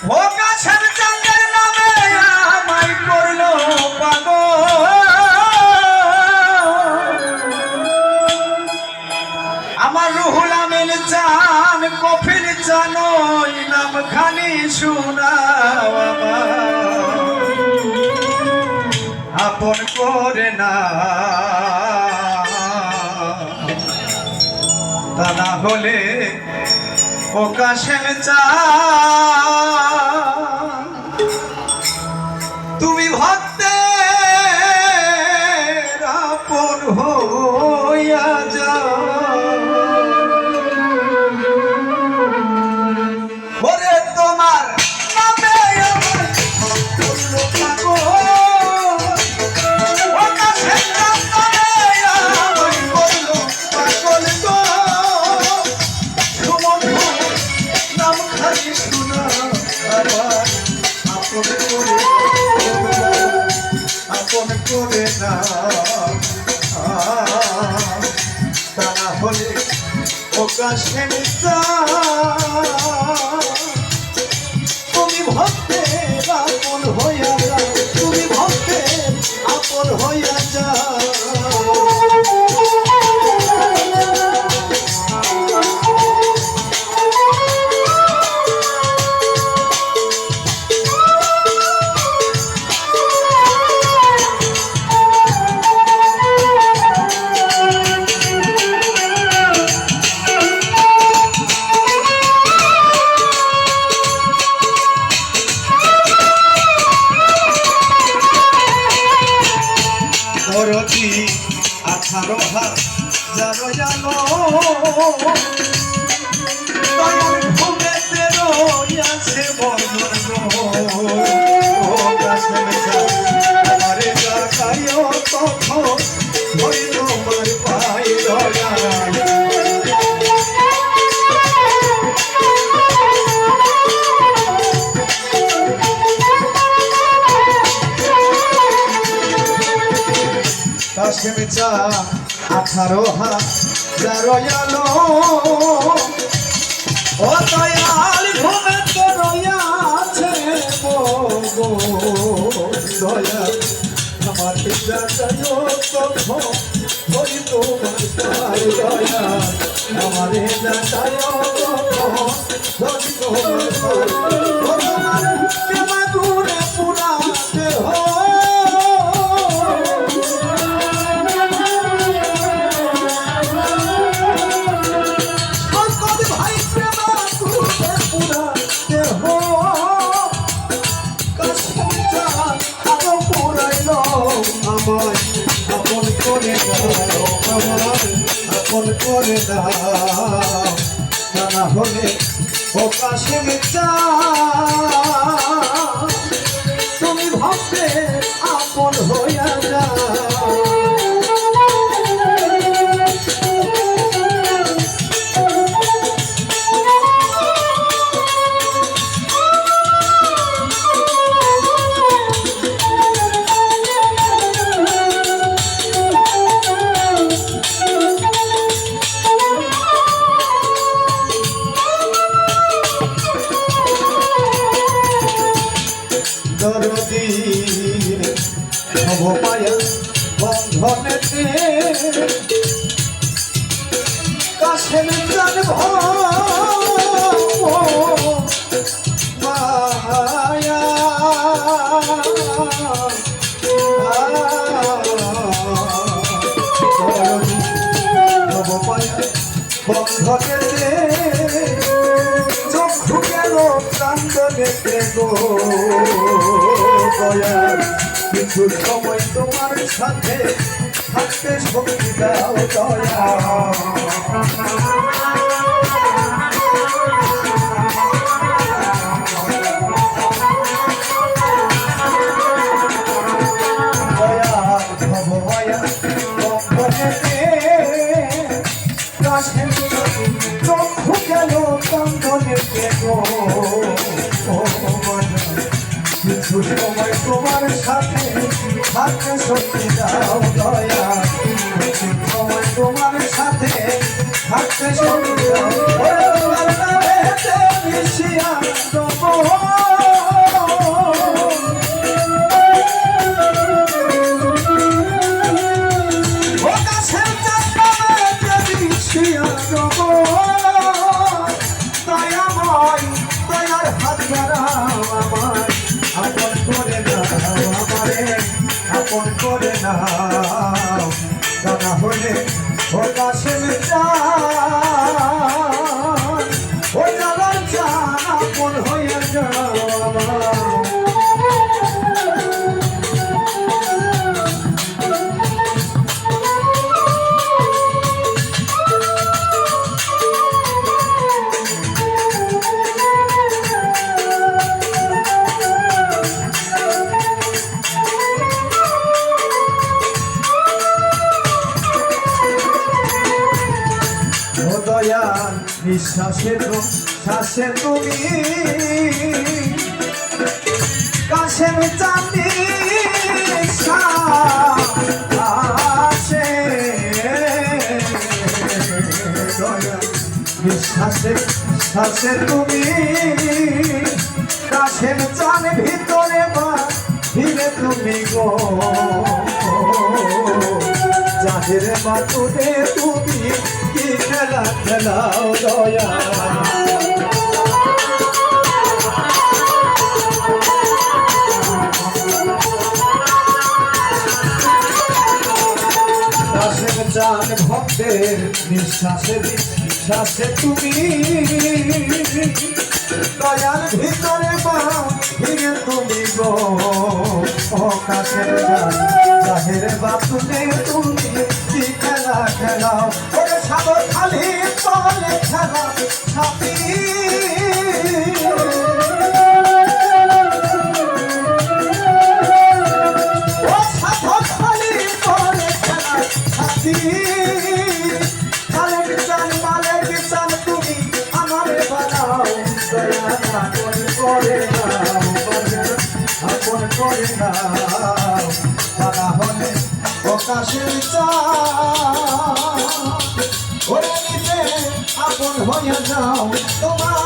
ও কাছের চাঁদের নামে আমায় করলো পাগল। আমার রুহুল আমিন চান কফিল চানই নাম খানি শোনাও আমার আপন করে না, তা না হলে ও কাশেম চান তুমি ভক্তের আপন হইয়া যাও। ওরে তোমার নামে আমার করলো পাগল। ও কাশেম চান নামে আমায় করলো পাগল গো। সুমধুর নাম খালি শোনা আবার আপন করে না, তা না হলে ও কাশেম চান তুমি ভক্তের আপন হইয়া যাও, তুমি ভক্তের আপন হইয়া যাও। দরদি 18,000 জানো দয়াল ঘুমেতে রইয়াছে বদন গো। ও কাশেম চান আমারে জাগাইও তখন ওই তোমার পায়ে দয়াল। কাশেম চান 18,000 জানো ও দয়াল ঘুমেতে রইয়াছে গো দয়াল আমার জাগাইও তখন ওই তোমার পায়ে দয়াল। আমারে জাগাইও তখন ওই তোমার পায়ে তোমার প্রেম দূরে পুরাতে আপন করে দাও, আমার আপন করে দাও, তা না হলে ও কাশেম চান তুমি ভক্তের আপন হইয়া যাও। দরদি ভব মায়া বন্ধনেতে কাশেম চান মায়া দরদি ভব মায়া বন্ধনেতে চক্ষু গেল কান্দনেতে গো দয়াল। কিছু সময় তোমার সাথে থাকতে শক্তি দাও দয়াল। দয়াল ভবমায়া বন্ধনেতে কাশেম চক্ষু গেল কান্দনেতে গো। কিছু সময় তোমার সাথে থাকতে শক্তি দাও দয়াল। কিছু সময় তোমার সাথে থাকতে শক্তি দাও। মিশিয়া যাও আমার দয়াল বিশ্বাসের শ্বাসে তুমি কাশের চাঁদি আসে দয়াল বিশ্বাসের শ্বাসে তুমি কাশের চাঁদ ভিতরে ভিড়ে তুমি গো জাহের মাতুরে তুমি কি খেলা খেলাও দয়া দাসের জান ভক্তের নিঃশ্বাসে বিশ্বাসে তুমি দয়াল ভিতরে ভিড়ে তুমি গো কাশের জান জাহের বাতুরে তুমি কি খেলা খেলাও ওরে সাগর খালি তলে খেলা সাথী ও সাগর খালি তলে খেলা সাথী মালিক চান তুমি আমার বানাও দয়া করে নাও আপন করে নাও তারা হলে প্রকাশের ওরে নিতে আপন হয়ে যাও তোমার